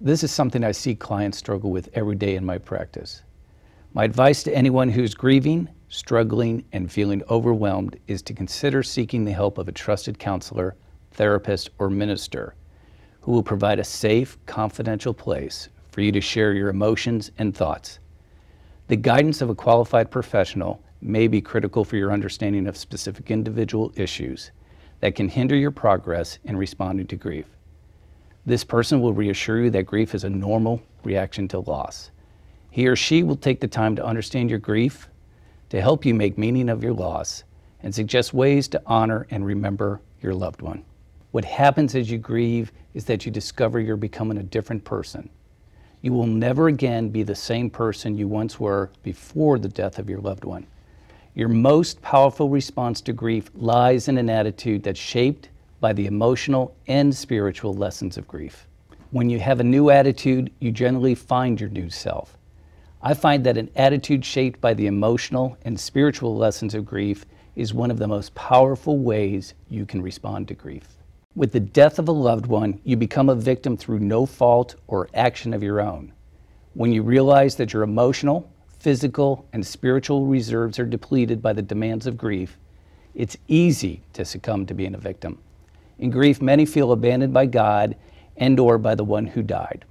This is something I see clients struggle with every day in my practice. My advice to anyone who's grieving, struggling, and feeling overwhelmed is to consider seeking the help of a trusted counselor, therapist, or minister who will provide a safe, confidential place for you to share your emotions and thoughts. The guidance of a qualified professional may be critical for your understanding of specific individual issues that can hinder your progress in responding to grief. This person will reassure you that grief is a normal reaction to loss. He or she will take the time to understand your grief, to help you make meaning of your loss, and suggest ways to honor and remember your loved one. What happens as you grieve is that you discover you're becoming a different person. You will never again be the same person you once were before the death of your loved one. Your most powerful response to grief lies in an attitude that's shaped by the emotional and spiritual lessons of grief. When you have a new attitude, you generally find your new self. I find that an attitude shaped by the emotional and spiritual lessons of grief is one of the most powerful ways you can respond to grief. With the death of a loved one, you become a victim through no fault or action of your own. When you realize that your emotional, physical, and spiritual reserves are depleted by the demands of grief, it's easy to succumb to being a victim. In grief, many feel abandoned by God and/or by the one who died.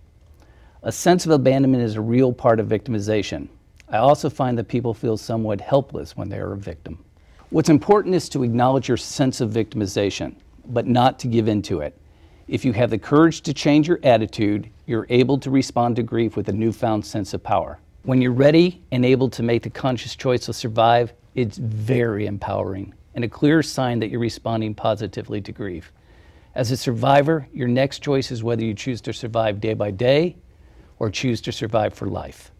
A sense of abandonment is a real part of victimization. I also find that people feel somewhat helpless when they are a victim. What's important is to acknowledge your sense of victimization, but not to give in to it. If you have the courage to change your attitude, you're able to respond to grief with a newfound sense of power. When you're ready and able to make the conscious choice to survive, it's very empowering and a clear sign that you're responding positively to grief. As a survivor, your next choice is whether you choose to survive day by day or choose to survive for life.